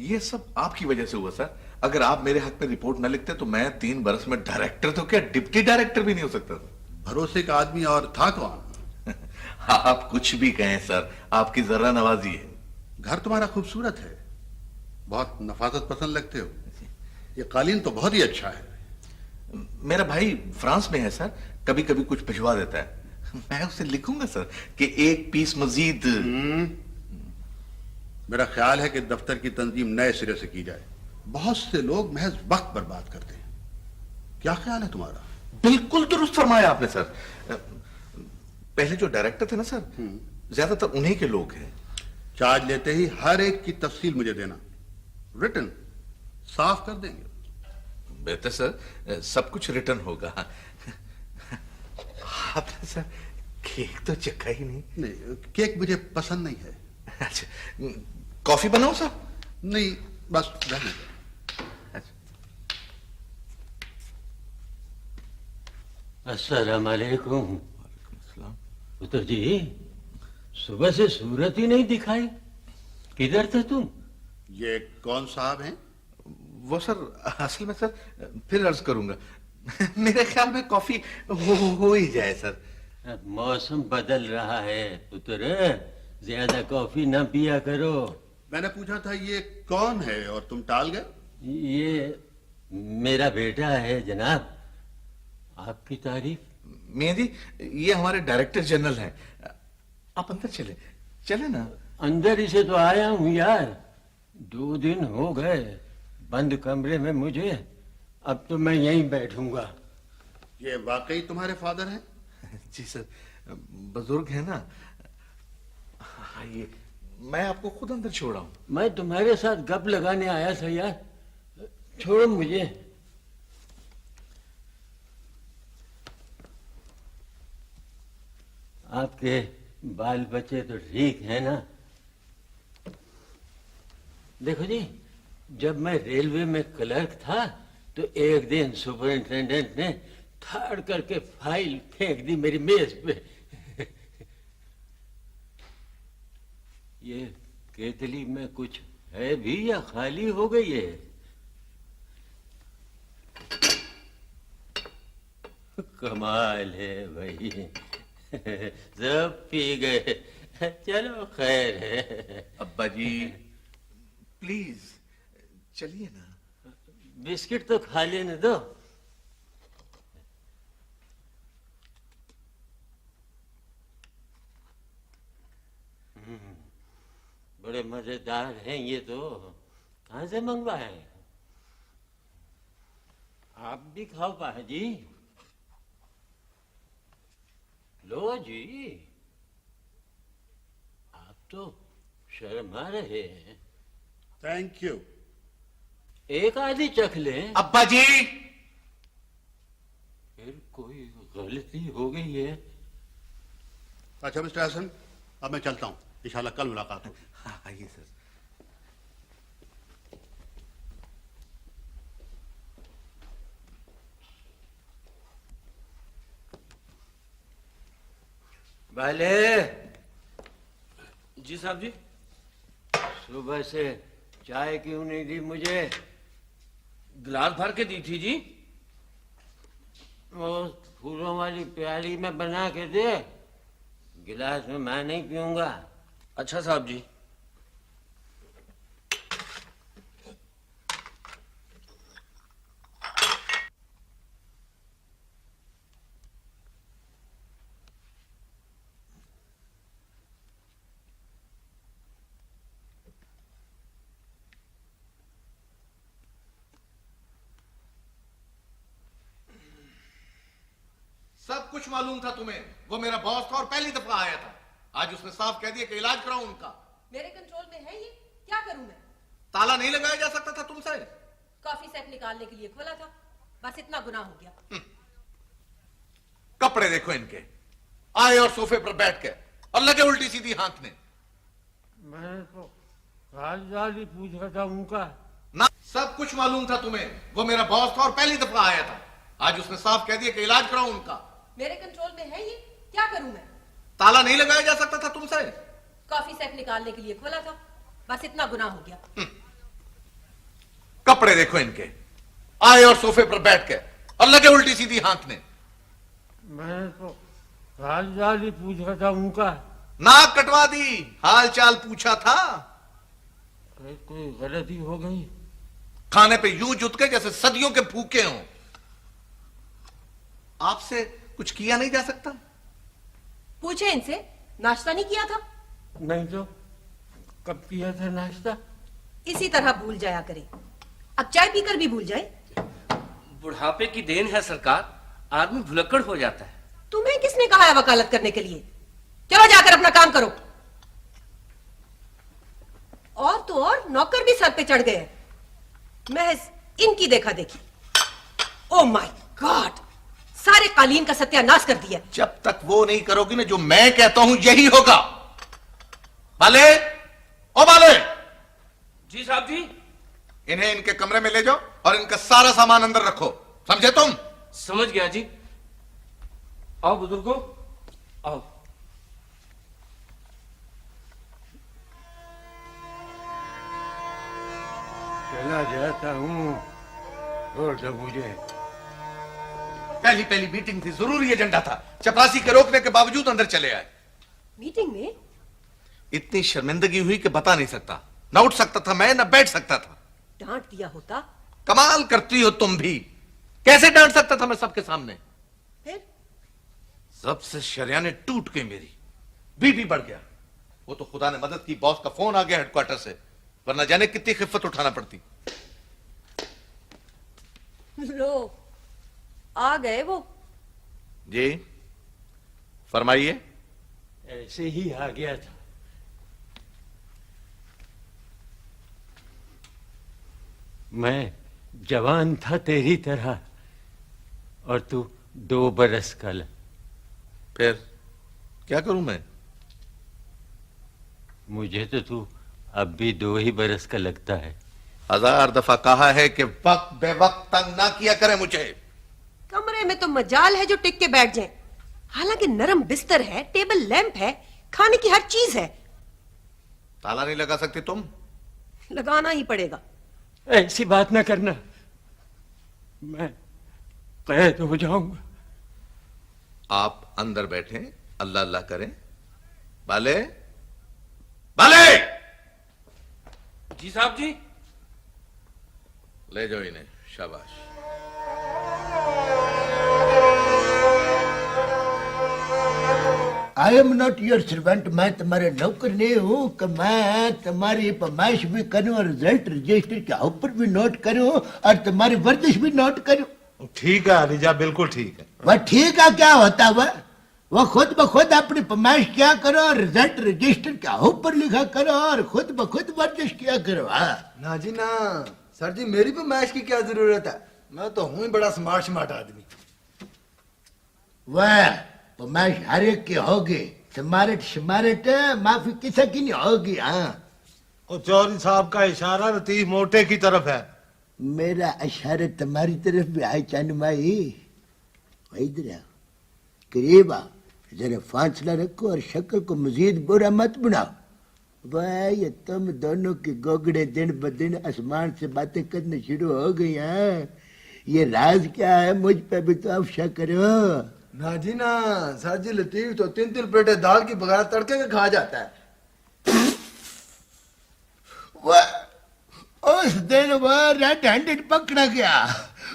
ये सब आपकी वजह से हुआ सर। अगर आप मेरे हक में रिपोर्ट न लिखते तो मैं 3 बरस में डायरेक्टर तो क्या डिप्टी डायरेक्टर भी नहीं हो सकता। भरोसे का आदमी और था कौन? आप कुछ भी कहें सर, आपकी जरा नवाजी है। घर तुम्हारा खूबसूरत है, बहुत नफासत पसंद लगते हो। ये कालीन तो बहुत ही अच्छा है। मेरा भाई फ्रांस में है सर, कभी कभी कुछ भिजवा देता है। मैं उसे लिखूंगा सर कि 1 पीस मजीद। मेरा ख्याल है कि दफ्तर की तंजीम नए सिरे से की जाए। बहुत से लोग महज वक्त बर्बाद करते हैं। क्या ख्याल है तुम्हारा? बिल्कुल दुरुस्त फरमाया आपने सर। पहले जो डायरेक्टर थे ना सर, ज्यादातर उन्हीं के लोग हैं। चार्ज लेते ही हर एक की तफसील मुझे देना, रिटन साफ कर देंगे। बेहतर सर, सब कुछ रिटर्न होगा। आपने सर केक तो चखा ही नहीं। नहीं, केक मुझे पसंद नहीं है। अच्छा, कॉफी बनाऊं सर? नहीं, बस रहने दो। अस्सलाम वालेकुम। वालेकुम अस्सलाम। पुत्र जी, सुबह से सूरत ही नहीं दिखाई, किधर थे तुम? ये कौन साहब हैं? वो सर, असल में सर, फिर अर्ज करूंगा। मेरे ख्याल में कॉफी हो ही जाए सर। अब मौसम बदल रहा है पुत्र, ज्यादा कॉफी ना पिया करो। मैंने पूछा था ये कौन है और तुम टाल गए। ये मेरा बेटा है जनाब। आपकी तारीफ। मियां जी, ये हमारे डायरेक्टर जनरल हैं। आप अंदर चले चले ना। अंदर ही से तो आया हूँ यार, 2 दिन हो गए बंद कमरे में मुझे। अब तो मैं यहीं बैठूंगा। ये वाकई तुम्हारे फादर हैं? जी सर, बुजुर्ग है ना। आइए, मैं आपको खुद अंदर छोड़ा हूं। मैं तुम्हारे साथ गप लगाने आया था यार, छोड़ो मुझे। आपके बाल बच्चे तो ठीक है ना? देखो जी, जब मैं रेलवे में क्लर्क था तो एक दिन सुपरिंटेंडेंट ने थाड़ करके फाइल फेंक दी मेरी मेज पे। ये केतली में कुछ है भी या खाली हो गई है? कमाल है भाई, सब पी गए। चलो खैर है। अब्बा जी प्लीज चलिए ना। बिस्किट तो खा लेने दो। बड़े मजेदार हैं ये तो, कहां से मंगवाए? आप भी खाओ पापा जी। लो जी, आप तो शर्मा रहे हैं। Thank you. एक आधी चख लें। अब्बा जी, फिर कोई गलती हो गई है। अच्छा मिस्टर हसन, अब मैं चलता हूँ, इंशाल्लाह कल मुलाकात होगी। हाँ आइए सर। भले जी साहब जी। सुबह से चाय क्यों नहीं दी मुझे? गिलास भर के दी थी जी। वो फूलों वाली प्याली में बना के दे, गिलास में मैं नहीं पीऊंगा। अच्छा साहब जी। सब कुछ मालूम था तुम्हें। वो मेरा बॉस था और पहली दफा आया था। आज उसने साफ कह दिया कि इलाज कराऊं उनका। मेरे कंट्रोल में है ये, क्या करूं मैं? ताला नहीं लगाया जा सकता था तुमसे? कॉफी सेट निकालने के लिए खोला था, बस इतना गुनाह हो गया। कपड़े देखो इनके, आए और सोफे पर बैठ के और लगे उल्टी सीधी हाथ में। मैंने तो हाल ही पूछ रहा था उनका। ना सब कुछ मालूम था तुम्हें, वो मेरा बॉस था और पहली दफा आया था। आज उसने साफ कह दिया कि इलाज कराओ उनका। मेरे कंट्रोल में है ये, क्या करूं मैं? ताला नहीं लगाया जा सकता था तुमसे? कॉफी सेट निकालने के लिए खोला था, बस इतना गुनाह हो गया। कपड़े देखो इनके, आए और सोफे पर बैठ के और लगे उल्टी सीधी हाँकने। मैं तो हाल ही पूछ रहा था उनका। नाक कटवा दी, हाल चाल पूछा था। अरे कोई गलती हो गई? खाने पे यूं जुट के जैसे सदियों के भूखे हों। आपसे कुछ किया नहीं जा सकता? पूछे इनसे, नाश्ता नहीं किया था? नहीं तो कब किया था नाश्ता? इसी तरह भूल जाया करे, अब चाय पीकर भी भूल जाए। बुढ़ापे की देन है सरकार, आदमी भुलक्कड़ हो जाता है। तुम्हें किसने कहा है वकालत करने के लिए? चलो जाकर अपना काम करो। और तो और नौकर भी सर पे चढ़ गए हैं, महज इनकी देखा देखी। ओ माय गॉड, सारे कालीन का सत्यानाश कर दिया। जब तक वो नहीं करोगी ना जो मैं कहता हूं यही होगा। बाले, ओ बाले, जी साहब जी। इन्हें इनके कमरे में ले जाओ और इनका सारा सामान अंदर रखो, समझे तुम? समझ गया जी। आओ बुजुर्गो, आओ। चला जाता हूँ, छोड़ दो मुझे। पहली पहली मीटिंग थी, जरूरी एजेंडा था, चपरासी के रोकने के बावजूद अंदर चले आए। मीटिंग में इतनी शर्मिंदगी हुई कि बता नहीं सकता। न उठ सकता था मैं, न बैठ सकता था। डांट दिया होता। कमाल करती हो तुम भी, कैसे डांट सकता था मैं सबके सामने? फिर सबसे शर्याने टूट गई मेरी, बीपी बढ़ गया। वो तो खुदा ने मदद की, बॉस का फोन आ गया हेडक्वार्टर से, वरना जाने कितनी खिफ्फत उठाना पड़ती। लो, आ गए वो। जी फरमाइए। ऐसे ही आ गया था। मैं जवान था तेरी तरह और तू 2 बरस का। फिर क्या करूं मैं? मुझे तो तू अब भी 2 ही बरस का लगता है। 1000 दफा कहा है कि वक्त बेवक्त तंग ना किया करे मुझे। कमरे में तो मजाल है जो टिक के बैठ जाए। हालांकि नरम बिस्तर है, टेबल लैंप है, खाने की हर चीज है। ताला नहीं लगा सकती तुम? लगाना ही पड़ेगा। ऐसी बात ना करना, मैं कैद हो जाऊंगा। आप अंदर बैठे, अल्लाह अल्लाह करें। बाले, बाले, जी साहब जी। ले जाओ इन्हें, शाबाश। I am not your servant. मैं तुम्हारे नौकर नहीं हूँ कि मैं तुम्हारी फरमाइश भी करूँ और रिजल्ट रजिस्टर के ऊपर भी नोट करूँ और तुम्हारी वर्जिश भी नोट करूँ। ठीक है अलीजा, बिल्कुल ठीक है। वह ठीक है क्या होता है? वह खुद ब खुद अपनी फरमाइश क्या करो और रिजल्ट रजिस्टर के ऊपर लिखा करो और खुद ब खुद वर्जिश किया करो। हाँ ना जी ना, सर जी मेरी भी मैच की क्या जरूरत है, मैं तो हूं ही बड़ा स्मार्ट स्मार्ट आदमी। वह फरमाइश हर एक की होगी, स्मार्ट स्मार्ट माफी किसी की नहीं होगी। हाँ और चौधरी साहब का इशारा लतीफ मोटे की तरफ है। मेरा इशारा तुम्हारी तरफ भी है चांद माई। इधर आओ, करीब आओ, जरा फासला रखो और शक्ल को मजीद बुरा मत बनाओ। भाई ये तुम दोनों के गोगड़े दिन ब दिन आसमान से बातें करने शुरू हो गई हैं। ये राज क्या है? मुझ पे भी तो अफशा करो। ना जी ना, सर जी लतीफ तो 3-3 प्लेटें दाल की बगैर तड़के के खा जाता है। उस दिन वह रेड हैंडेड पकड़ा गया,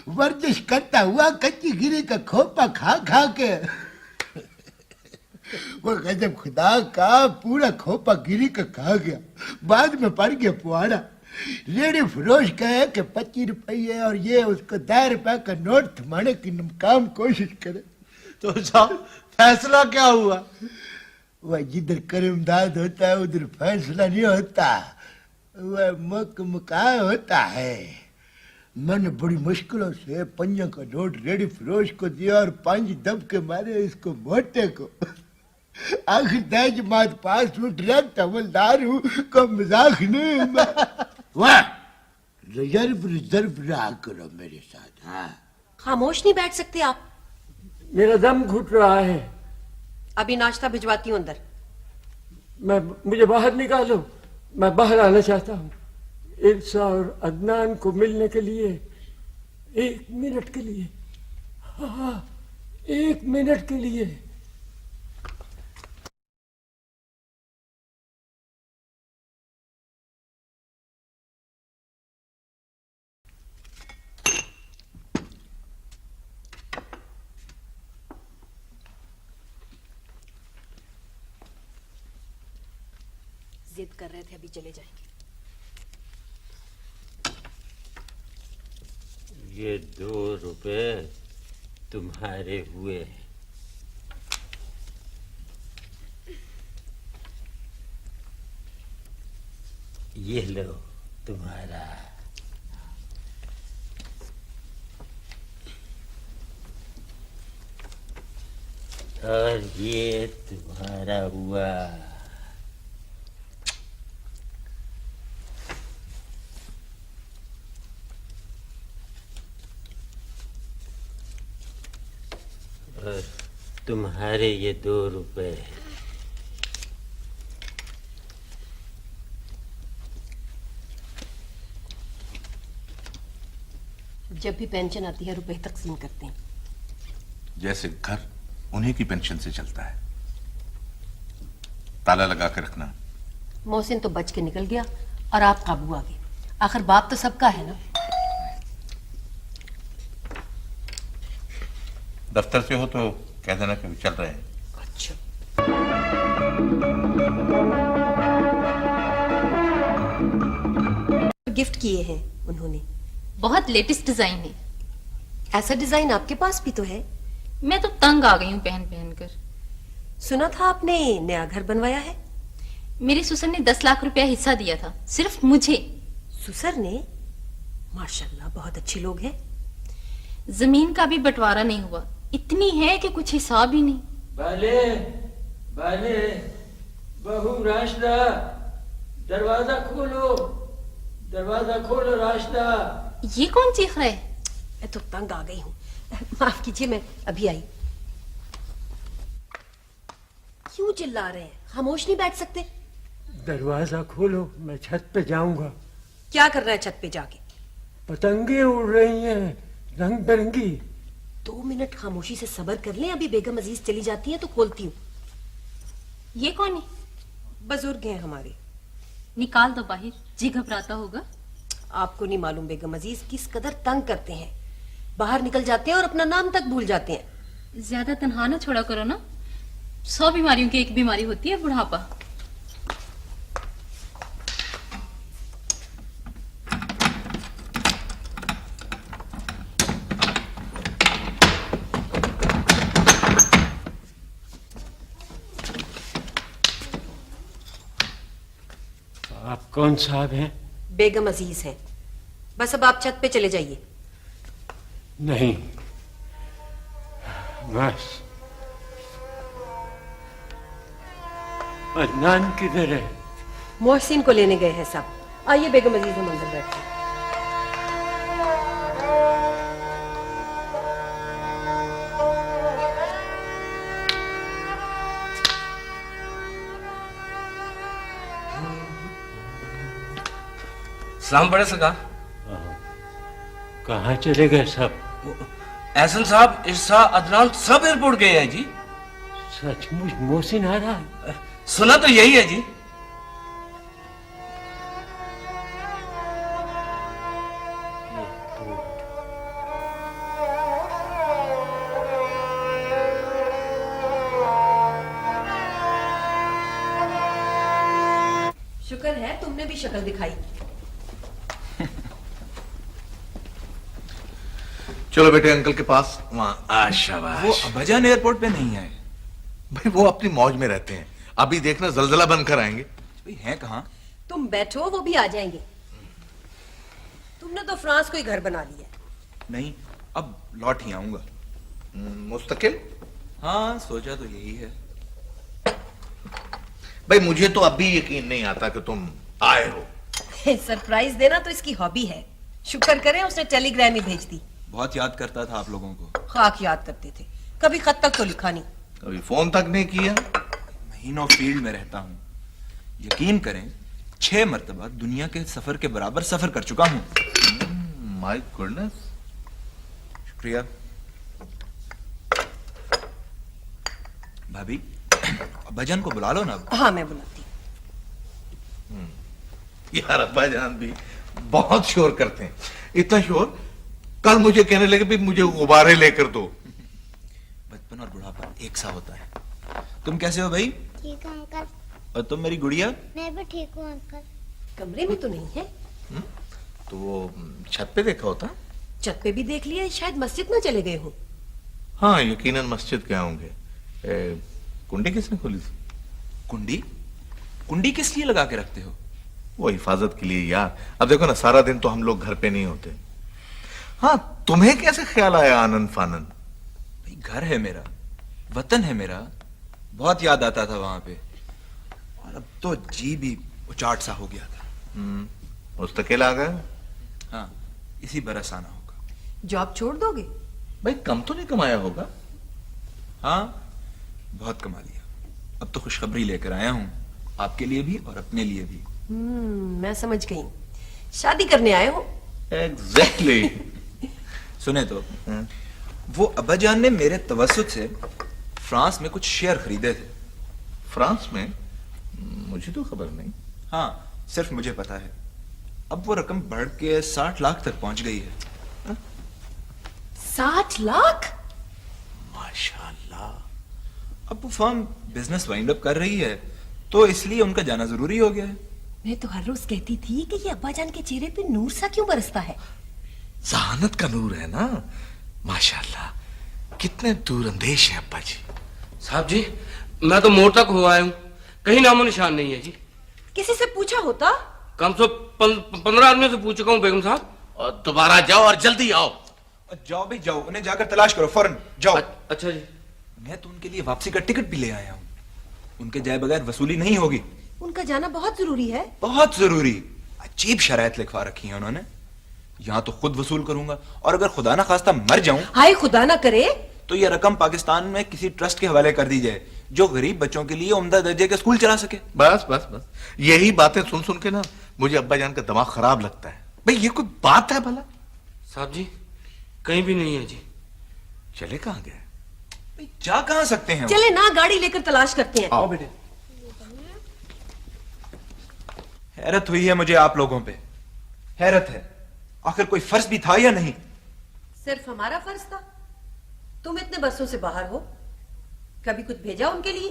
वर्जिश करता हुआ कच्ची गिरी का खोपा खा खा के। वो गजब खुदा का पूरा खोपा गिरी का खा गया। बाद में पड़ गया पुआड़ा। रेडी फरोश कहे कि 25 रुपये और ये उसको 10 रुपए का नोट थमाने की नाकाम कोशिश करे। तो साहब फैसला क्या हुआ? वह जिधर करमदाद होता है उधर फैसला नहीं होता, वह मुका होता है। मैंने बड़ी मुश्किलों से 5 का नोट रेडी फरोश को दिया और 5 दब के मारे इसको मोटे को। आखिर तय जमात पास हूँ, डायरेक्ट हवलदार हूँ, को मजाक नहीं। वाह, रिजर्व रिजर्व रहा करो मेरे साथ। हाँ, खामोश नहीं बैठ सकते आप? मेरा दम घुट रहा है। अभी नाश्ता भिजवाती हूँ अंदर। मुझे बाहर निकालो, मैं बाहर आना चाहता हूँ। इल्सा और अदनान को मिलने के लिए 1 मिनट के लिए, हाँ 1 मिनट के लिए। जिद कर रहे थे, अभी चले जाएंगे। ये 2 रुपए तुम्हारे हुए। ये लो तुम्हारा। और ये तुम्हारा हुआ। और तुम्हारे ये 2 रुपए। जब भी पेंशन आती है रुपए तकसीम करते हैं। जैसे घर उन्हीं की पेंशन से चलता है। ताला लगा के रखना। मोहसिन तो बच के निकल गया और आप काबू आ गए। आखिर बाप तो सबका है ना। दफ्तर से हो तो कह देना कि चल रहे हैं। अच्छा, गिफ्ट किए हैं उन्होंने। बहुत लेटेस्ट डिजाइन है। ऐसा डिजाइन आपके पास भी तो है। मैं तो तंग आ गई हूँ पहन पहन कर। सुना था आपने नया घर बनवाया है। मेरे ससुर ने 10 लाख रुपया हिस्सा दिया था, सिर्फ मुझे। सुसर ने? माशाल्लाह, बहुत अच्छे लोग हैं। जमीन का भी बंटवारा नहीं हुआ, इतनी है कि कुछ हिसाब ही नहीं। बाले, बाले, बहू राशदा, दरवाजा खोलो, दरवाजा खोलो राशदा। ये कौन चीख रहा है? मैं तो तंग आ गई हूँ, माफ कीजिए, मैं अभी आई। क्यों चिल्ला रहे हैं? खामोश नहीं बैठ सकते? दरवाजा खोलो, मैं छत पे जाऊंगा। क्या कर रहा है छत पे जाके? पतंगे उड़ रही हैं, रंग बिरंगी। 2 मिनट खामोशी से सब्र कर लें, अभी बेगम अजीज चली जाती है तो खोलती हूँ। ये कौन है? बुजुर्ग हैं हमारे। निकाल दो बाहर, जी घबराता होगा। आपको नहीं मालूम बेगम अजीज किस कदर तंग करते हैं। बाहर निकल जाते हैं और अपना नाम तक भूल जाते हैं। ज्यादा तन्हा ना छोड़ा करो ना। 100 बीमारियों की एक बीमारी होती है, बुढ़ापा। आप कौन साहब हैं? बेगम अजीज हैं। बस अब आप छत पे चले जाइए। नहीं, बस। अदनान किधर है? मोहसिन को लेने गए हैं सब। आइए बेगम अजीज, हम अंदर बैठते हैं। सलाम बड़े सरकार। कहाँ चले गए सब? एहसन साहब, इर्सा, अदनान सब एयरपोर्ट गए हैं जी। सचमुच मोहसिन आ रहा है? सुना तो यही है जी। शुक्र है तुमने भी शक्ल दिखाई। चलो बेटे अंकल के पास। वहां शाबाश। वो अब्बाजान एयरपोर्ट पे नहीं आए। भाई वो अपनी मौज में रहते हैं। अभी देखना जलजला बनकर आएंगे। भाई हैं कहाँ? तुम बैठो, वो भी आ जाएंगे। तुमने तो फ्रांस को ही घर बना लिया। नहीं, अब लौट ही आऊंगा। मुस्तकिल? हाँ, सोचा तो यही है। भाई मुझे तो अभी यकीन नहीं आता कि तुम आए हो। सरप्राइज देना तो इसकी हॉबी है। शुक्र करें उसने टेलीग्राम ही भेज दी। बहुत याद करता था आप लोगों को। खाक याद करते थे, कभी खत तक तो लिखा नहीं। कभी फोन तक नहीं किया। महीनों फील्ड में रहता हूँ, यकीन करें 6 मरतबा दुनिया के सफर के बराबर सफर कर चुका हूँ। My goodness. शुक्रिया। भाभी, अब्बाजान को बुला लो ना अब। हाँ मैं बुलाती हूँ। यार अब्बा जान भी बहुत शोर करते हैं, इतना शोर कल मुझे कहने लगे भी मुझे गुब्बारे लेकर दो। बचपन और बुढ़ापा एक सा होता है। तुम कैसे हो भाई? ठीक है अंकल। और तुम मेरी गुड़िया? मैं भी ठीक हूँ अंकल। कमरे में तो नहीं है। तो वो छत पे देखा होता। छत पे भी देख लिया, शायद मस्जिद में चले गए हो। हाँ यकीनन मस्जिद गए होंगे। कुंडी किसने खोली थी? कुंडी? कुंडी किस लिए लगा के रखते हो? वो हिफाजत के लिए यार। अब देखो ना, सारा दिन तो हम लोग घर पे नहीं होते। हाँ तुम्हें कैसे ख्याल आया आनंद फानन? भाई घर है मेरा, वतन है मेरा, बहुत याद आता था वहां पे। और अब तो जी भी उचाट सा हो गया था। मुस्तकिल आ गए? हाँ, इसी बरस आना होगा। जॉब छोड़ दोगे? भाई कम तो नहीं कमाया होगा? हाँ बहुत कमा लिया। अब तो खुशखबरी लेकर आया हूँ, आपके लिए भी और अपने लिए भी। मैं समझ गई, शादी करने आए हो। एग्जैक्टली। सुने तो, वो अब्बाजान ने मेरे तवस्सुत से फ्रांस में कुछ शेयर खरीदे थे। फ्रांस में? मुझे तो खबर नहीं। हाँ सिर्फ मुझे पता है। अब वो रकम बढ़ के 60 लाख तक पहुंच गई है। 60 लाख? माशाल्लाह। अब वो फर्म बिजनेस वाइंड अप कर रही है, तो इसलिए उनका जाना जरूरी हो गया है। मैं तो हर रोज कहती थी कि ये अब्बाजान के चेहरे पे नूर सा क्यों बरसता है। जहानत का नूर है ना। माशाल्लाह कितने दूर अंदेश हैं अब्बा जी। साहब जी, मैं तो मोड़ तक हो आया हूँ, कहीं नामो निशान नहीं है जी। किसी से पूछा होता? कम से 15 आदमियों से पूछ चुका हूँ बेगम साहब। और दोबारा जाओ और जल्दी आओ। जाओ भी जाओ, उन्हें जाकर तलाश करो फौरन जाओ। अच्छा जी। मैं तो उनके लिए वापसी का टिकट भी ले आया हूँ। उनके जाए बगैर वसूली नहीं होगी। उनका जाना बहुत जरूरी है। बहुत जरूरी। अजीब शरायत लिखवा रखी है उन्होंने। यहाँ तो खुद वसूल करूंगा, और अगर खुदा ना खास्ता मर जाऊं, हाय खुदा ना करे, तो यह रकम पाकिस्तान में किसी ट्रस्ट के हवाले कर दी जाए जो गरीब बच्चों के लिए उम्दा दर्जे के स्कूल चला सके। बस बस बस, यही बातें सुन सुन के ना मुझे अब्बा जान का दिमाग खराब लगता है। भाई ये कोई बात है भला? साहब जी कहीं भी नहीं है जी। चले कहाँ गए? भाई जा कहाँ सकते हैं? चले ना, गाड़ी लेकर तलाश करते हैं। आओ बेटे। हैरत हुई है मुझे आप लोगों पे, हैरत है। आखिर कोई फर्ज भी था या नहीं? सिर्फ हमारा फर्ज था? तुम इतने बरसों से बाहर हो, कभी कुछ भेजा उनके लिए?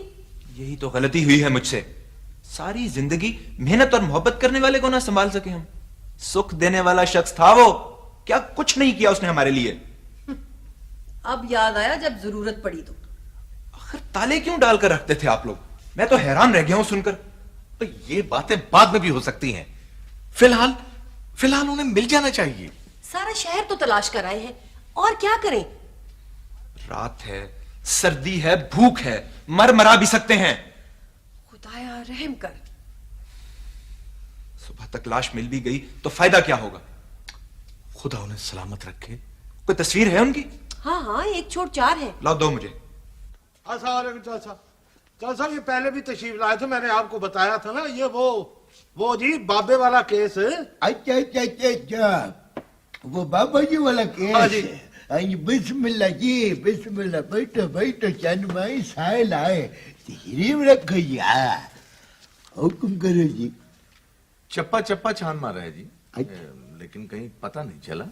यही तो गलती हुई है मुझसे। सारी जिंदगी मेहनत और मोहब्बत करने वाले को ना संभाल सके हम। सुख देने वाला शख्स था वो, क्या कुछ नहीं किया उसने हमारे लिए। अब याद आया जब जरूरत पड़ी तो। आखिर ताले क्यों डालकर रखते थे आप लोग? मैं तो हैरान रह गया हूं सुनकर। तो ये बातें बाद में भी हो सकती हैं, फिलहाल फिलहाल उन्हें मिल जाना चाहिए। सारा शहर तो तलाश कर आए हैं, और क्या करें? रात है, सर्दी है, भूख है, मर मरा भी सकते हैं। खुदाया रहम कर। सुबह तक लाश मिल भी गई तो फायदा क्या होगा? खुदा उन्हें सलामत रखे। कोई तस्वीर है उनकी? हाँ हाँ, 1 छोड़ 4 है। लाओ दो मुझे। अस्सलाम चाचा। चाचा ये पहले भी तशरीफ लाए थे, मैंने आपको बताया था ना। ये वो जी बाबे वाला केस है। अच्छा अच्छा अच्छा अच्छा, वो बाबा जी वाला केस। हाँ जी। बिस्मिल्लाह जी, बिस्मिल्लाह। बैठो बैठो, चंदमाई साहिल आए, तशरीफ रखो यार, हुक्म करो जी। चप्पा चप्पा छान मारा है जी। अच्छा। लेकिन कहीं पता नहीं चला।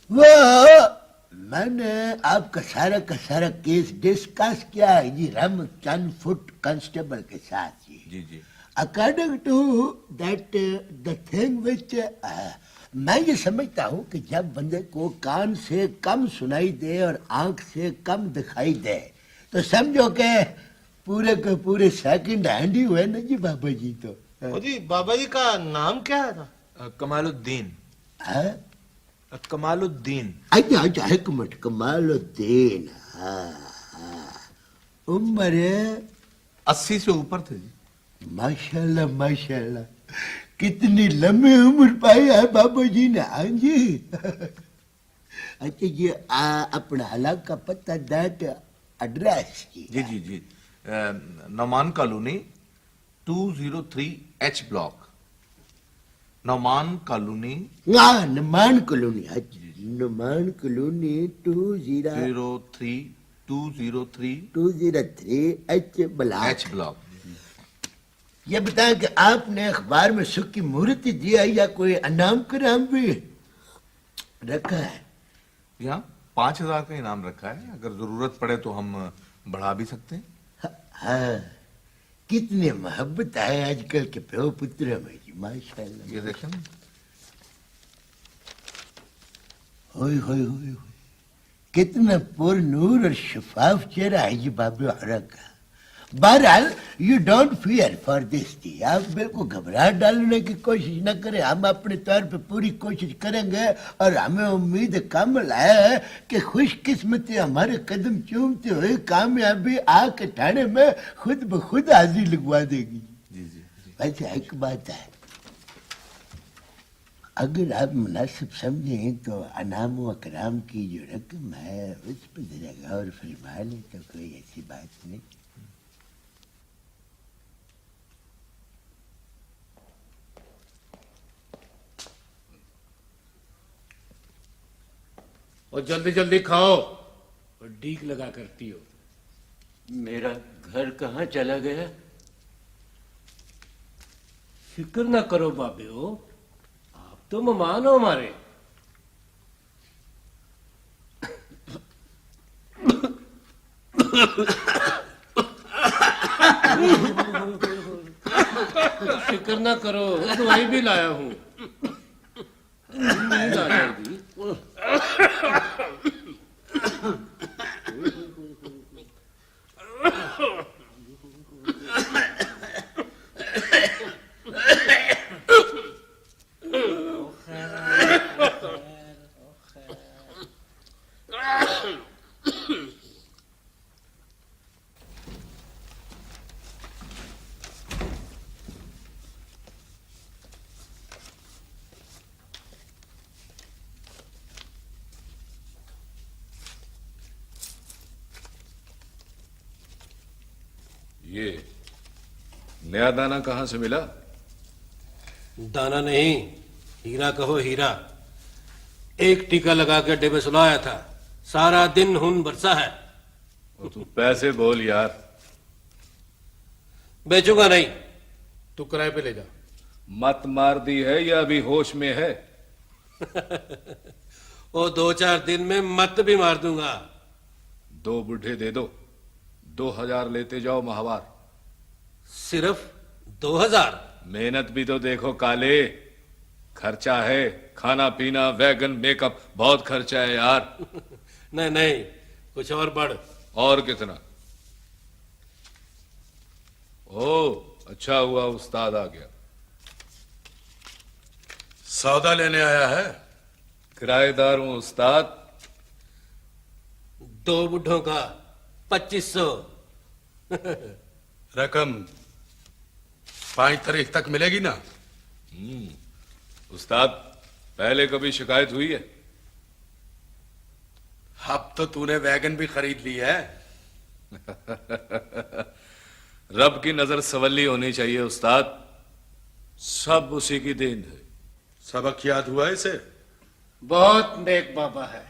वो मैंने आपका सारा केस डिस्कस किया है जी रामचंद फुट कांस्टेबल के साथ जी। जी जी। According to that the thing which मैं ये समझता हूँ कि जब बंदे को कान से कम सुनाई दे और आंख से कम दिखाई दे, तो समझो कि पूरे के पूरे सेकंड हैंड ही हुए ना जी बाबा जी। तो ओ जी बाबा जी का नाम क्या है था? कमालुद्दीन। हाँ? कमालुद्दीन। अच्छा अच्छा, एक मिनट। कमालुद्दीन। हाँ हाँ। उम्र 80 से ऊपर थे जी। माशाल्लाह माशाल्लाह, कितनी लंबी उम्र पाई है बाबू जी ने। हाँ जी। अच्छा ये अपना हलाक का पता दैट एड्रेस की। जी जी जी, Nauman colony 203 H block, Nauman colony हाँ Naman colony. Naman colony 203 H block. H block. ये बताएं कि आपने अखबार में सुख की मुहूर्त दिया या कोई अनाम कराम भी रखा है? यहाँ 5,000 का इनाम रखा है, अगर जरूरत पड़े तो हम बढ़ा भी सकते हैं। हाँ, कितनी मोहब्बत है आजकल के प्यो पुत्र में जी, माशाल्लाह। ये देखें ना। होय होय होय होय, कितना पुर नूर और शफाफ चेहरा है जी बाबू हरा का। बहरहाल you don't fear for this जी, आप बिल्कुल घबराहट डालने की कोशिश न करें, हम अपने तौर पे पूरी कोशिश करेंगे और हमें उम्मीद कामिल है कि खुशकिस्मती हमारे कदम चूमते हुए कामयाबी आके ठाणे में खुद ब खुद हाजिर लगवा देगी। जी जी। वैसे एक बात है, अगर आप मुनासिब समझें तो अनाम व कराम की जो रकम है उस पर जरा गौर फरमा लें तो कोई ऐसी बात नहीं। और जल्दी जल्दी खाओ और डीक लगा करती हो। मेरा घर कहाँ चला गया? फिक्र ना करो बाबे हो, आप तो मेहमान हो हमारे। फिक्र ना करो, दवाई भी लाया हूँ। नींद आ जाएगी। ये नया दाना कहां से मिला? दाना नहीं, हीरा कहो हीरा। एक टीका लगा के अड्डे में सुलाया था, सारा दिन खून बरसा है। और तू पैसे बोल यार। बेचूंगा नहीं, तू किराए पे ले जा। मत मार दी है या अभी होश में है? वो 2-4 दिन में मत भी मार दूंगा। 2 बुढ़े दे दो, 2,000 लेते जाओ माहवार। सिर्फ 2,000? मेहनत भी तो देखो काले, खर्चा है, खाना पीना, वैगन, मेकअप, बहुत खर्चा है यार। नहीं नहीं, कुछ और बढ़। और कितना? ओ अच्छा हुआ उस्ताद आ गया। सौदा लेने आया है? किराएदार हूं उस्ताद। 2 बुढ़ों का 2500। रकम 5 तारीख तक मिलेगी ना? उस्ताद पहले कभी शिकायत हुई है? अब तो तूने वैगन भी खरीद ली है। रब की नजर सवली होनी चाहिए उस्ताद, सब उसी की देन है। सबक याद हुआ इसे? बहुत नेक बाबा है।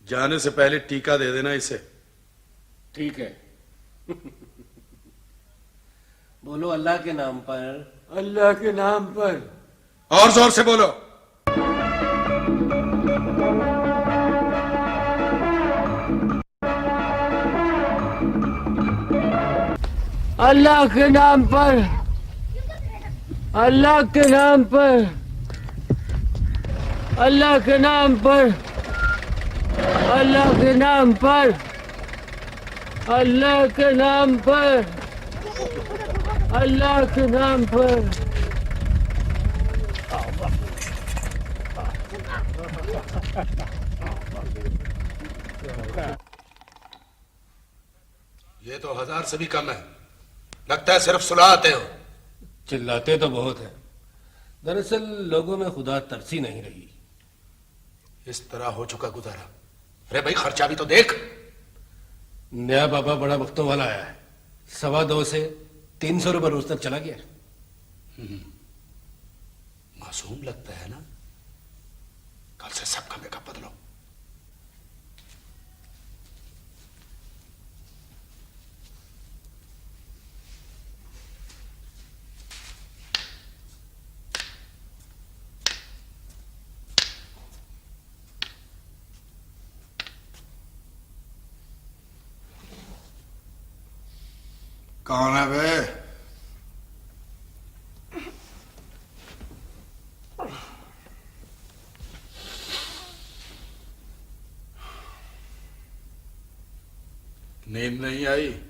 जाने से पहले टीका दे देना इसे। ठीक है। बोलो अल्लाह के नाम पर। अल्लाह के नाम पर। और जोर से बोलो। अल्लाह के नाम पर। अल्लाह के नाम पर। अल्लाह के नाम पर। अल्लाह के नाम पर। अल्लाह के नाम पर। अल्लाह के नाम पर। ये तो 1000 से भी कम है। लगता है सिर्फ सुलाते हो। चिल्लाते तो बहुत है, दरअसल लोगों में खुदा तरसी नहीं रही। इस तरह हो चुका गुजारा। अरे भाई खर्चा भी तो देख। नया बाबा बड़ा वक्तों वाला आया है, 2.25 से 300 रुपये रोज तक चला गया। मासूम लगता है ना। कल से सबका मेकअप बदलो। कौन है बे? नींद नहीं आई?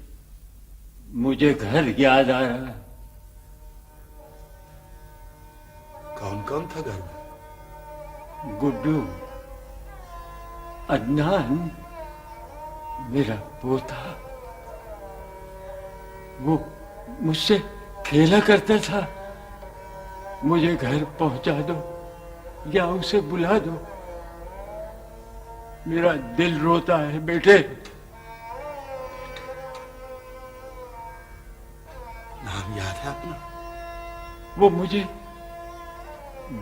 मुझे घर याद आ रहा है। कौन कौन था घर में? गुड्डू, अदनान, मेरा पोता, वो मुझसे खेला करता था। मुझे घर पहुंचा दो या उसे बुला दो। मेरा दिल रोता है बेटे। नाम याद है अपना? वो मुझे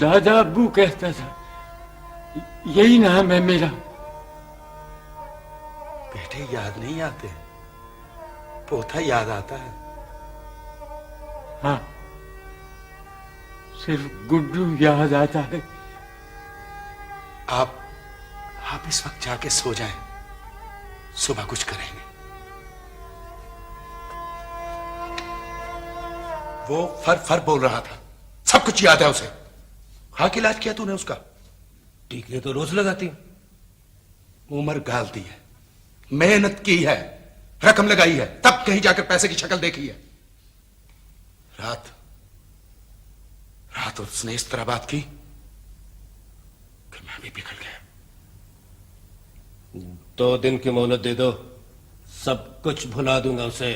दादा अब्बू कहता था। यही नाम है मेरा। बेटे याद नहीं आते, पोता याद आता है। हाँ, सिर्फ गुड्डू याद आता है। आप इस वक्त जाके सो जाएं, सुबह कुछ करेंगे। वो फर बोल रहा था, सब कुछ याद है उसे। हाँ, कि इलाज किया तूने उसका? टीके तो रोज लगाती हूं। उम्र गाल दी है, मेहनत की है, रकम लगाई है, तब कहीं जाकर पैसे की शक्ल देखी है। रात उसने इस तरह बात की कि मैं भी पिघल गया। 2 दिन की मोहलत दे दो, सब कुछ भुला दूंगा उसे।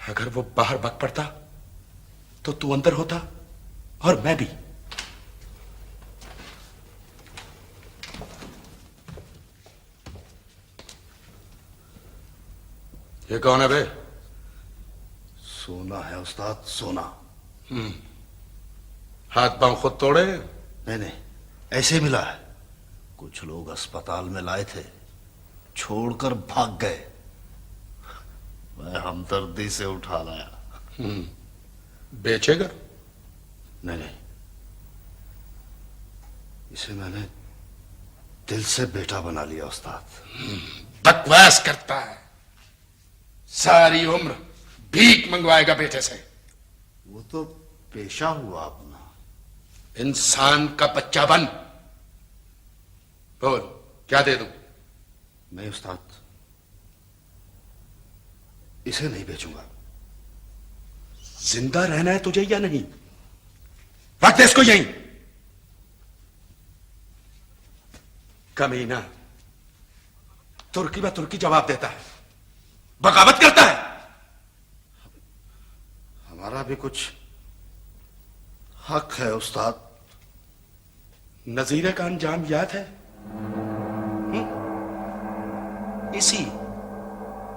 अगर वो बाहर भाग पड़ता तो तू अंदर होता और मैं भी। ये कौन है बे? सोना है उस्ताद, सोना। हाथ पांव खुद तोड़े? नहीं, ऐसे मिला है। कुछ लोग अस्पताल में लाए थे, छोड़कर भाग गए। मैं हमदर्दी से उठा लाया। बेचेगा? नहीं, इसे मैंने दिल से बेटा बना लिया उस्ताद। बकवास करता है, सारी उम्र भीख मंगवाएगा बेटे से। वो तो पेशा हुआ अपना। इंसान का बच्चा बन। बोल, क्या दे दूं? नहीं उस्ताद, इसे नहीं बेचूंगा। जिंदा रहना है तुझे या नहीं? रख दे इसको यहीं। कमीना, तुर्की में तुर्की जवाब देता है, बगावत करता है। हमारा भी कुछ हक है उस्ताद। नजीरे का अंजाम याद है?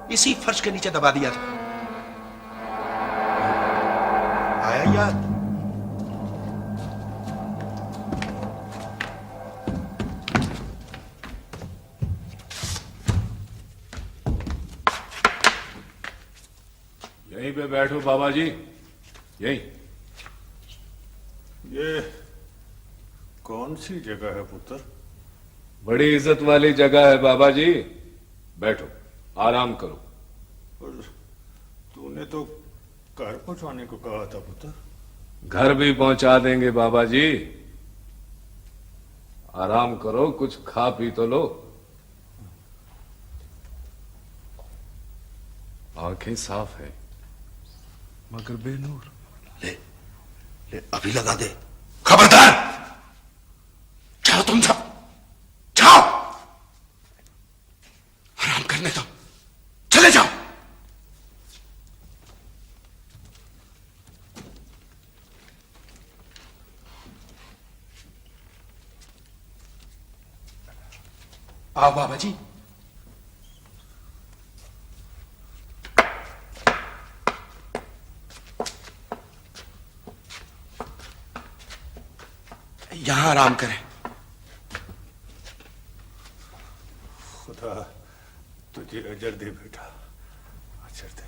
इसी फर्श के नीचे दबा दिया था। आया याद? यहीं पे बैठो बाबा जी, यहीं। ये कौन सी जगह है पुत्र? बड़ी इज्जत वाली जगह है बाबा जी, बैठो, आराम करो। और तूने तो घर पहुंचाने को कहा था पुत्र। घर भी पहुंचा देंगे बाबा जी, आराम करो, कुछ खा पी तो लो। आंखें साफ है मगर बेनूर। ले अभी लगा दे। खबरदार! जाओ तुम सब, जाओ, आराम करने दो, चले जाओ। आओ बाबा जी। यहां आराम करें। खुदा तुझे अजर दे बेटा, अजर दे।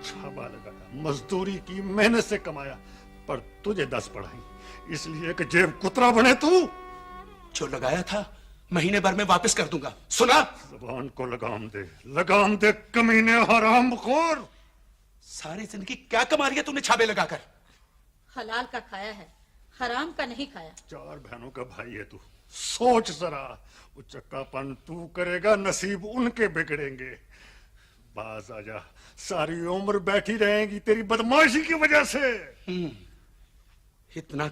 छापा लगाया, मजदूरी की, मेहनत से कमाया, पर तुझे 10 पढ़ाई इसलिए कि जेब कुतरा बने तू। जो लगाया था महीने भर में वापस कर दूंगा, सुना? जुबान को लगाम दे कमीने हरामखोर। सारी जिंदगी क्या कमा लिया तूने छाबे लगाकर? हलाल का खाया है, हराम का नहीं खाया। 4 बहनों का भाई है तू, सोच जरा, वो चक्कापन तू करेगा, नसीब उनके बिगड़ेंगे। बाज आजा, सारी उम्र बैठी रहेंगी तेरी बदमाशी की वजह से। इतना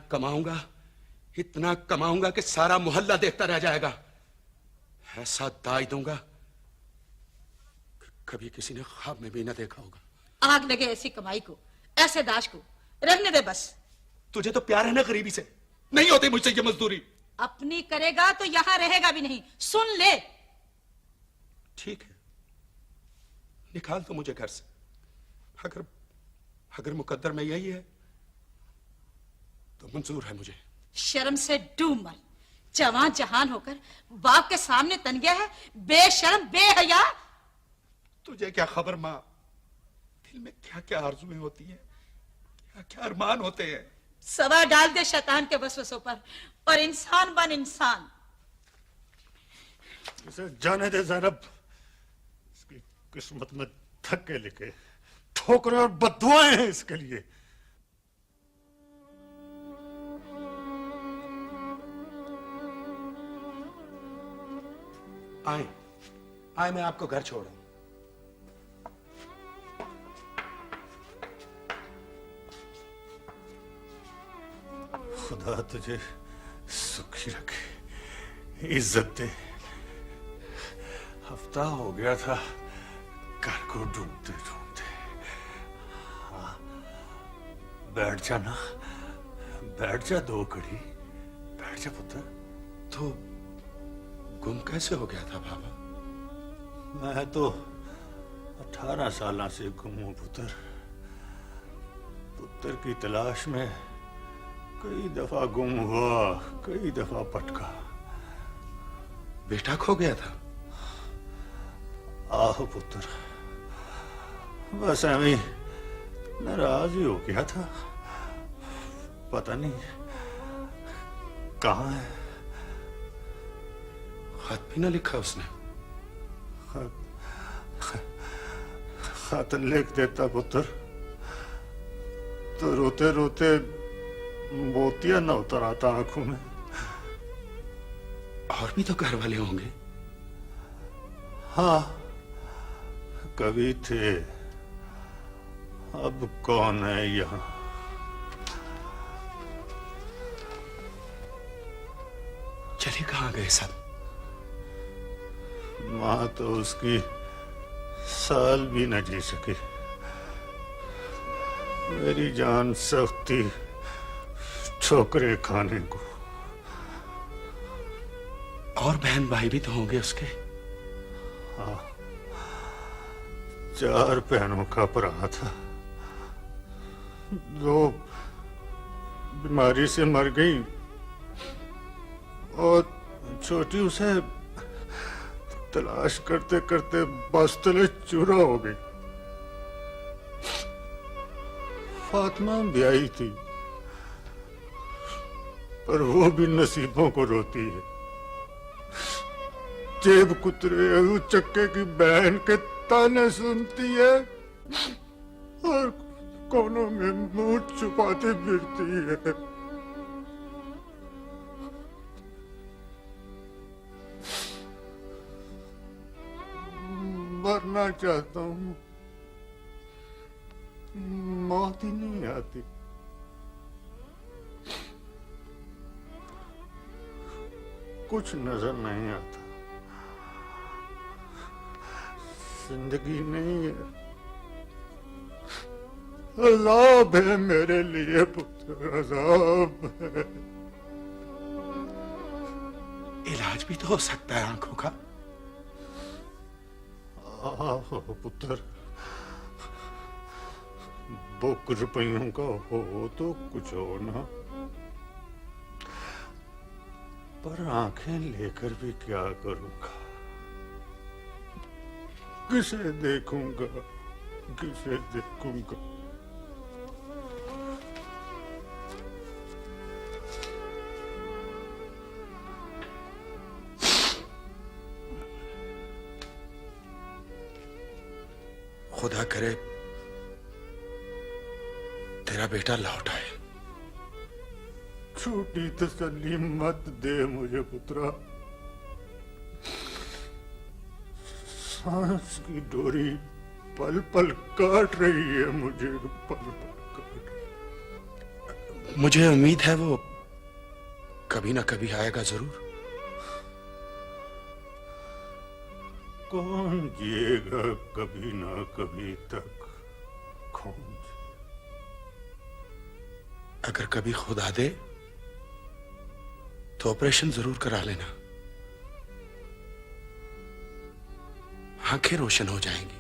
कमाऊंगा कि सारा मोहल्ला देखता रह जाएगा। ऐसा दाई दूंगा कि कभी किसी ने ख्वाब में भी न देखा होगा। आग लगे ऐसी कमाई को, ऐसे दाश को, रहने दे बस। तुझे तो प्यार है ना गरीबी से, नहीं होती मुझसे ये मजदूरी। अपनी करेगा तो यहां रहेगा भी नहीं, सुन ले। ठीक है, निकाल तो मुझे घर से। अगर मुकद्दर में यही है तो मंजूर है मुझे। शर्म से डूब मर, जवान जहान होकर बाप के सामने तन गया है, बेशर्म बेहया। तुझे क्या खबर मां, दिल में क्या क्या आरज़ुएं होती हैं, क्या क्या अरमान होते हैं। सवा डाल दे शैतान के वसवसों पर और इंसान बन इंसान। इसे जाने दे ज़ैनब, इसकी किस्मत में धक्के लिखे, ठोकरें और बद्दुआएं हैं इसके लिए। आए मैं आपको घर छोड़ूं। खुदा तुझे सुखी रखे, इज्जत दे। हफ्ता हो गया था घर को ढूंढते ढूंढते। हाँ, बैठ जा ना, बैठ जा 2 घड़ी, बैठ जा पुत्र। तो गुम कैसे हो गया था बाबा? मैं तो 18 साल से गुम हूं पुत्र। पुत्र की तलाश में कई दफा गुम हुआ, कई दफा भटका। बेटा खो गया था? आहो पुत्र, बस ऐਵੇਂ नाराज ही हो गया था। पता नहीं कहाँ है। खत भी ना लिखा उसने? खत लिख देता पुत्र तो रोते रोते मोतिया न उतर आता आंखों में। और भी तो घर वाले होंगे। हाँ, कभी थे, अब कौन है यहाँ। चले कहाँ गए सब? मां तो उसकी साल भी न जी सकी। मेरी जान सख्ती ठोकरे खाने को। और बहन भाई भी तो होंगे उसके। हाँ, 4 बहनों का भरा था, 2 बीमारी से मर गई और छोटी उसे तलाश करते करते बस तले चूरा हो गई। फातिमा भी आई थी, पर वो भी नसीबों को रोती है। जेब कुतरे चक्के की बहन के ताने सुनती है और कोनों में मुंह छुपाते फिरती है। मरना चाहता हूं, मौत ही नहीं आती। कुछ नजर नहीं आता। जिंदगी नहीं है, अजाब है मेरे लिए पुत्र, अजाब है। इलाज भी तो हो सकता है आंखों का। पुत्र, 2 रुपयों का हो तो कुछ हो ना, पर आंखें लेकर भी क्या करूंगा? किसे देखूंगा, किसे देखूंगा? खुदा करे तेरा बेटा लौट आए। छोटी तसल्ली मत दे मुझे पुत्रा, सांस की डोरी पल पल काट रही है मुझे, पल पल काट रही है। मुझे उम्मीद है वो कभी ना कभी आएगा जरूर। कौन जिएगा कभी ना कभी तक, कौन? अगर कभी खुदा दे तो ऑपरेशन जरूर करा लेना, आंखें रोशन हो जाएंगी।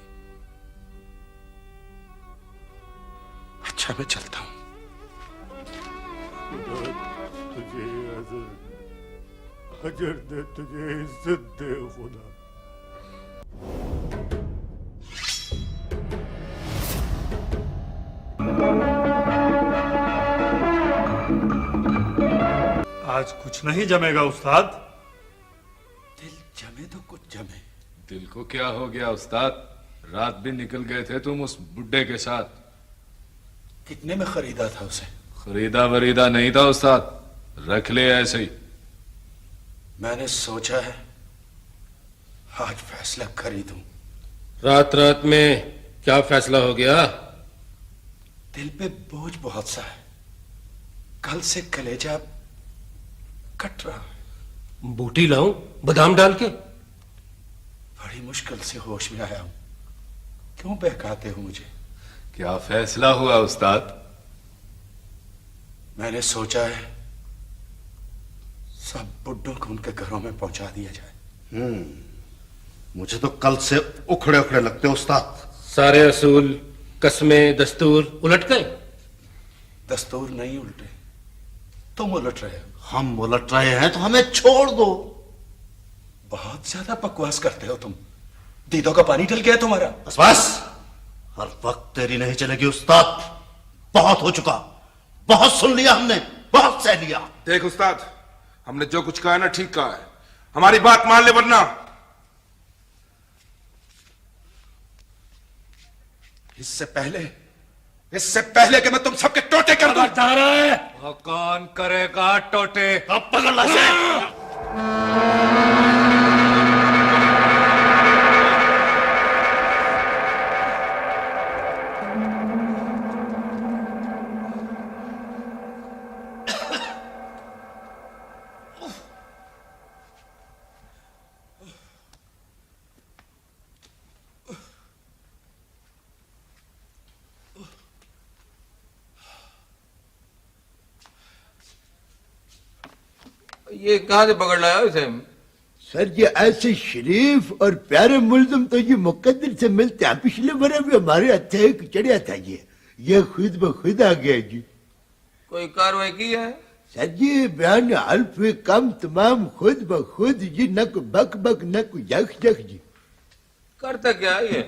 अच्छा मैं चलता हूं। तुझे अजर दे, तुझे इज्जत दे खुदा। आज कुछ नहीं जमेगा उस्ताद। दिल जमे तो कुछ जमे। दिल को क्या हो गया उस्ताद? रात भी निकल गए थे तुम उस बुड्ढे के साथ। कितने में खरीदा था उसे? खरीदा वरीदा नहीं था उस्ताद, रख ले ऐसे ही। मैंने सोचा है आज फैसला कर ही दूं। रात रात में क्या फैसला हो गया? दिल पे बोझ बहुत सा है, कल से कलेजा कट रहा है। बूटी लाऊं बादाम डाल के? बड़ी मुश्किल से होश में आया हूं, क्यों बहकाते हो मुझे? क्या फैसला हुआ उस्ताद? मैंने सोचा है सब बुड्ढों को उनके घरों में पहुंचा दिया जाए। मुझे तो कल से उखड़े उखड़े लगते उस्ताद। सारे असूल, कस्में, दस्तूर उलट गए। दस्तूर नहीं उल्टे, तुम उलट रहे हो। हम उलट रहे हैं तो हमें छोड़ दो। बहुत ज्यादा बकवास करते हो तुम। दीदों का पानी डल गया तुम्हारा। बस हर वक्त तेरी नहीं चलेगी उस्ताद, बहुत हो चुका, बहुत सुन लिया हमने, बहुत सह लिया। देख उस्ताद, हमने जो कुछ कहा है ना ठीक कहा है, हमारी बात मान ले वरना। इससे पहले कि मैं तुम सबके टोटे कर दूं। वो कौन करेगा टोटे? अब पकड़ ला से। ये कहां से पकड़ लाया इसे? सर जी ऐसे शरीफ और प्यारे मुल्ज़िम तो ये मुकद्दर से मिलते हैं। पिछले बरे भी हमारे हथे चढ़िया था ये खुद ब खुद आ गया जी। कोई कार्रवाई की है? सर जी बयान हल्फ कम तमाम खुद ब खुद जी, न को बक बक न को यख यख जी। करता क्या है ये?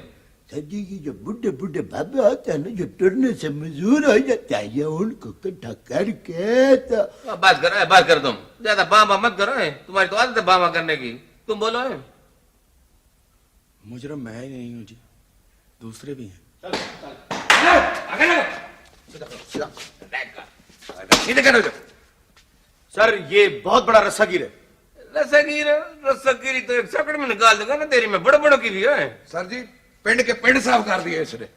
सर जी ये जो बुढ़े बुढ़े बाबे होते हैं ना, जो टुरने से मजबूर हो जाते हैं, ये उनको इकट्ठा करके तो बात कर तुम ज्यादा बाबा मत करो, तुम्हारी तो आदत है बाबा करने की। तुम बोलो है। मुजरम मैं ही नहीं हूं जी, दूसरे भी हैं। सर ये बहुत बड़ा रस्सागिर है। रस्सागिरी तो एक सकड़ में निकाल दूंगा ना तेरी में, बड़े बड़ों की भी है। सर जी पिंड के पिंड साफ कर दिए इसने।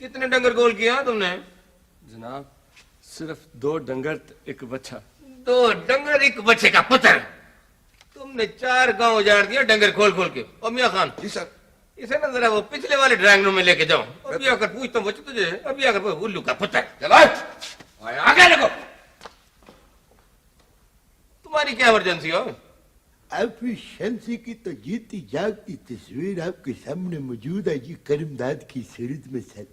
कितने डंगर गोल किया तुमने? जनाब सिर्फ 2 डंगर एक बच्चा। 2 डंगर एक बच्चे का पुत्र। तुमने 4 गांव उजाड़ दिया डंगर खोल खोल के। और मियां खान जी सर, इसे ना जरा वो पिछले वाले ड्राइंग रूम में लेके जाओ। अभी आकर पूछता हूँ बच्चे तुझे, अभी आकर उल्लू का पुत्र। चलो आगे लगो। तुम्हारी क्या इमरजेंसी हो? एफिशिएंसी की तो जीती जागती तस्वीर आपके सामने मौजूद है जी, करमदाद की सूरत में सर।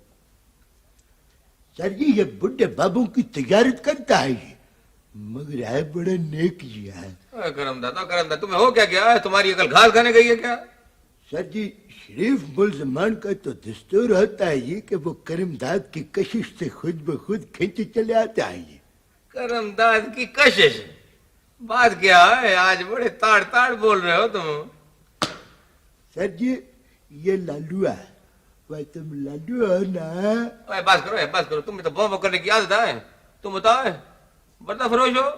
सर जी ये बुढ़े बाबू की तजारत करता है ये, मगर है बड़ा नेक जी है। करमदाद तुम्हें हो क्या गया है? तुम्हारी अकल घास खाने गई है क्या? सर जी शरीफ मुल्जमान का तो दस्तूर होता है ये कि वो करमदाद की कशिश से खुद ब खुद खींचे चले आता है ये। करमदाद की कशिश? बात क्या है? आज बड़े ताड़ ताड़ बोल रहे हो तुम। सर जी ये लालू है, वह तुम लालू हो ना? बस करो, तुम्हें तो बम करने की आदत है। तुम बताओ बर्दा फरोश हो?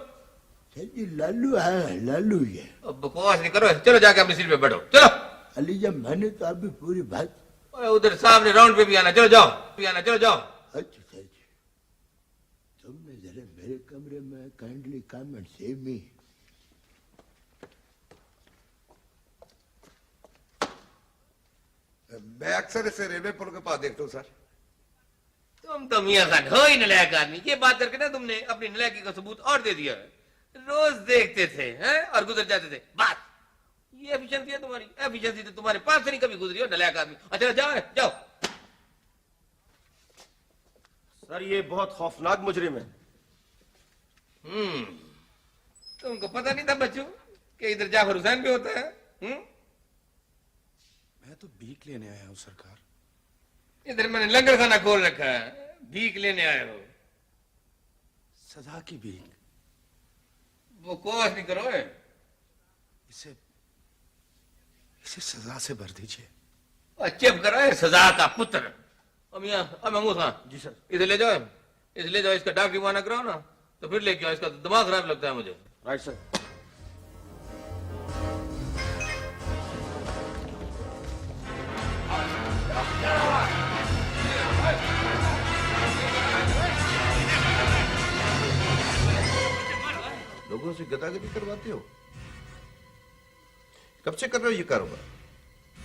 सर जी लालू है, लालू ये। अब बकवास नहीं करो, चलो जाके अपनी सीट पे बैठो। चलो अलीजा मैंने तो अभी पूरी बात। उधर सामने राउंड पे भी आना, चलो जाओ। चलो जाओ। अच्छा सर जी तुमने जरा मेरे कमरे में kindly come and save me. मैं अक्सर इसे रेलवे पुल के पास देखता हूँ सर। तुम तो मियां खान हो ही नलायक आदमी। ये बात करके ना तुमने अपनी नलायकी का सबूत और दे दिया है। रोज देखते थे हैं और गुजर जाते थे। बात ये एफिशिएंसी है तुम्हारी? एफिशिएंसी तो तुम्हारे पास से नहीं कभी गुजरी हो नलायक आदमी। अच्छा जाओ जाओ। सर ये बहुत खौफनाक मुजरिम है। तुमको पता नहीं था बच्चों कि इधर जाफर हुसैन भी होता है? मैं तो भीख लेने आया हूँ सरकार। इधर मैंने लंगर खाना खोल रखा है, भीख लेने आए हो? सजा की भीख। वो कोस नहीं करो है। इसे सजा से भर दीजिए। चुप करो है सजा का पुत्र। महमूद खान जी सर, इसे ले जाओ, इसे ले जाओ। इसका डॉक्टरी मुआयना कराओ ना, तो फिर लेके आओ। इसका दिमाग खराब लगता है मुझे। Right sir. लोगों से गदागदी करवाते हो? कब से कर रहे हो ये कारोबार?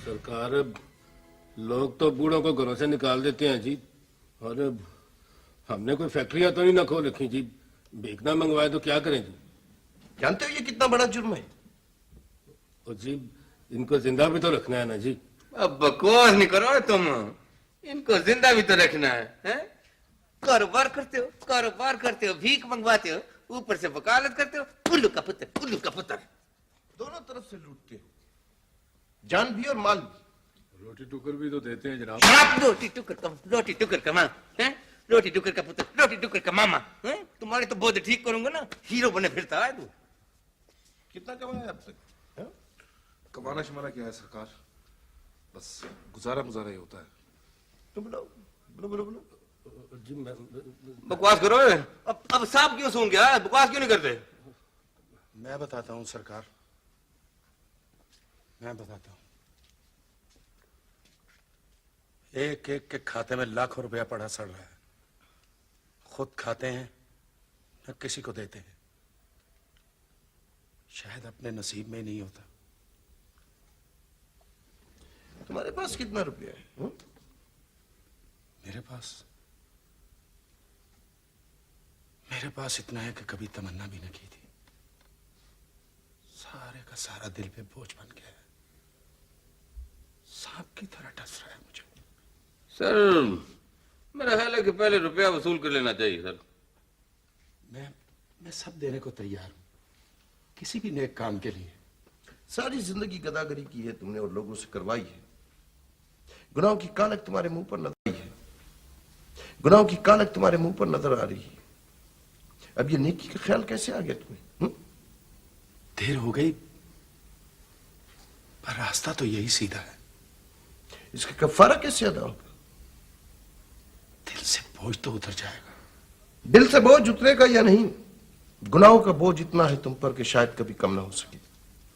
सरकार लोग तो बूढ़ों को घरों से निकाल देते हैं जी, और हमने कोई फैक्ट्रियां तो नहीं ना खोल रखी जी। बेचना मंगवाए तो क्या करें जी? जानते हो ये कितना बड़ा जुर्म है? और जी इनको जिंदा भी तो रखना है ना जी। अब बकवास नहीं करो तुम, इनको जिंदा भी तो रखना है? कारोबार करते हो, भीख मंगवाते हो, ऊपर से वकालत करते हो। उल्लू का पुत्र। दोनों तरफ से लूटते हो, जान भी और माल भी। रोटी टुकर भी तो देते हैं जनाब। रोटी टुकर का माँ है? रोटी टुकर का पुत्र, रोटी टुकर का मामा है? तुम्हारे तो बोध ठीक करूंगा ना, हीरो बने फिरता है तू। कितना कमाया अब तक? कमाना शमाना क्या है सरकार, बस गुजारा ही होता है। तुम बोलो। जी बकवास करो। अब सांप क्यों सूंघ गया? बकवास क्यों नहीं करते? मैं बताता हूँ सरकार, मैं बताता हूँ। एक एक के खाते में लाखों रुपया पड़ा सड़ रहा है। खुद खाते हैं न किसी को देते हैं। शायद अपने नसीब में ही नहीं होता। तुम्हारे पास कितना रुपया है? मेरे पास इतना है कि कभी तमन्ना भी न की थी। सारे का सारा दिल पे बोझ बन गया है, सांप की तरह डस रहा है मुझे। सर मेरा ख्याल है कि पहले रुपया वसूल कर लेना चाहिए सर। मैं सब देने को तैयार हूं, किसी भी नेक काम के लिए। सारी जिंदगी गदागरी की है तुमने और लोगों से करवाई है। गुनाहों की कालक तुम्हारे मुंह पर नजर आई है, गुनाहों की कालक तुम्हारे मुंह पर नजर आ रही है। अब ये नेकी का ख्याल कैसे आ गया तुम्हें? देर हो गई पर रास्ता तो यही सीधा है। इसका कफारा कैसे अदा होगा? दिल से बोझ तो उतर जाएगा। दिल से बोझ उतरेगा या नहीं? गुनाहों का बोझ इतना है तुम पर कि शायद कभी कम ना हो सके।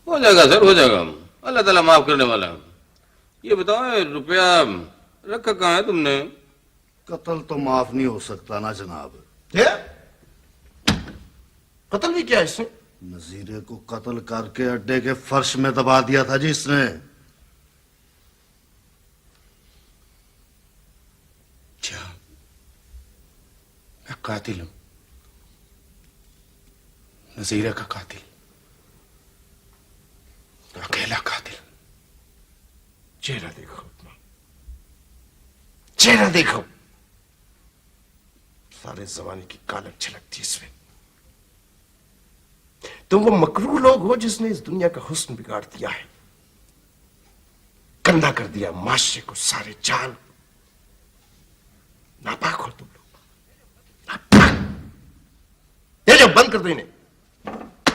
हो जाएगा सर, हो जाएगा। अल्लाह ताला माफ करने वाला है। ये बताओ रुपया रखा कहाँ है तुमने? कत्ल तो माफ नहीं हो सकता ना जनाब। कत्ल भी क्या है इसने? नजीरे को कत्ल करके अड्डे के फर्श में दबा दिया था जी इसने। कातिल हूं, नजीरा का कातिल, अकेला कातिल। चेहरा देखो अपना, चेहरा देखो, सारे जमाने की कालक झलकती इसमें। तुम वो मकरूर लोग हो जिसने इस दुनिया का हुस्न बिगाड़ दिया है, गंदा कर दिया माशरे को, सारे जान। नापाक हो तुम लोग, नापाक। ये जो बंद कर दो इन्हें।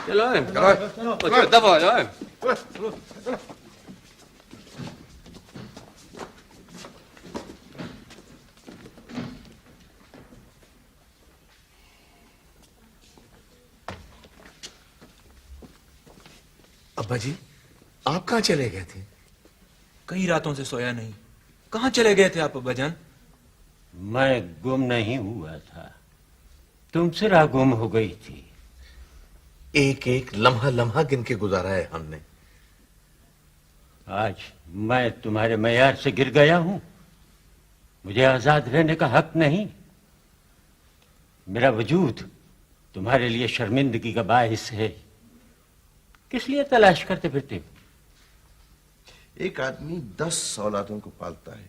चलो दबा आ जाओ। अब्बा जी, आप कहाँ चले गए थे? कई रातों से सोया नहीं। कहाँ चले गए थे आप अब्बा जान? मैं गुम नहीं हुआ था, तुमसे राह गुम हो गई थी। एक एक लम्हा लम्हा गिन के गुजारा है हमने। आज मैं तुम्हारे मयार से गिर गया हूं, मुझे आजाद रहने का हक नहीं। मेरा वजूद तुम्हारे लिए शर्मिंदगी का बाइस है। किस लिए तलाश करते फिरते हो? एक आदमी 10 औलादों को पालता है,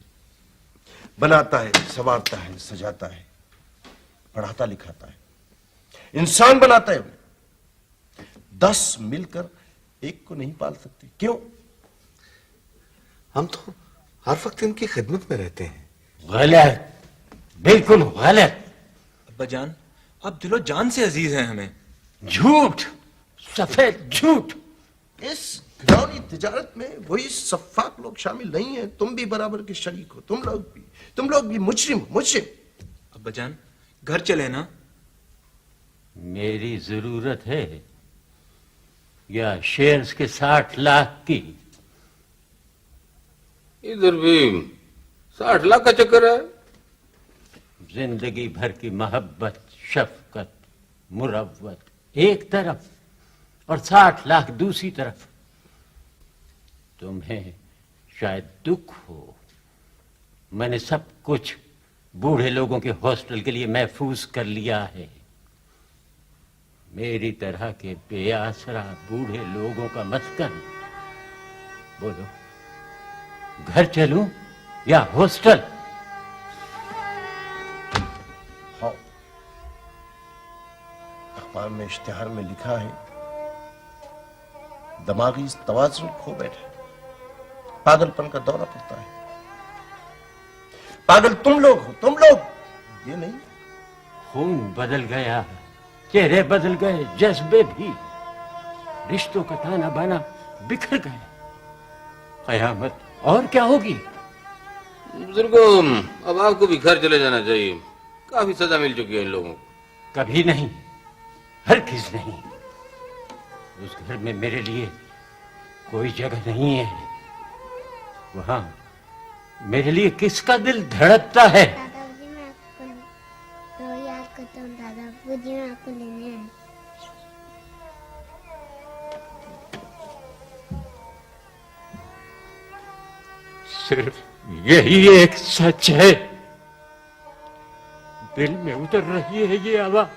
बनाता है, संवारता है, सजाता है, पढ़ाता लिखाता है, इंसान बनाता है उन्हें। 10 मिलकर एक को नहीं पाल सकते। क्यों? हम तो हर वक्त इनकी खिदमत में रहते हैं। गलत, बिल्कुल गलत। अब्बा जान, आप दिलो जान से अजीज हैं हमें। झूठ, सफेद झूठ। इस घिनौनी तिजारत में वही सफाक लोग शामिल नहीं है। तुम भी बराबर के शरीक हो, तुम लोग भी मुजरिम। अब्बा जान, घर चले ना। मेरी जरूरत है या शेयर्स के 60 लाख की? इधर भी 60 लाख का चक्कर है। जिंदगी भर की मोहब्बत, शफकत, मुरव्वत एक तरफ और 60 लाख दूसरी तरफ। तुम्हें शायद दुख हो, मैंने सब कुछ बूढ़े लोगों के हॉस्टल के लिए महफूज कर लिया है। मेरी तरह के बेआसरा बूढ़े लोगों का मस्कन। बोलो, घर चलूं या हॉस्टल? हाँ, अखबार में इश्तिहार में लिखा है, दिमागी तवाज़ुन खो बैठे, पागलपन का दौरा पड़ता है। पागल तुम लोग हो, तुम लोग, ये नहीं। खून बदल गया, चेहरे बदल गए, जज्बे भी, रिश्तों का ताना बाना बिखर गए। कयामत और क्या होगी? बुजुर्गों, अब आपको भी घर चले जाना चाहिए। काफी सजा मिल चुकी है इन लोगों को। कभी नहीं, हरगिज़ नहीं। उस घर में मेरे लिए कोई जगह नहीं है। वहां मेरे लिए किसका दिल धड़कता है? दादाजी, मैं आपको तो याद करता हूँ। दादाजी, मैं आपको लेने आए। सिर्फ यही एक सच है। दिल में उतर रही है ये आवाज।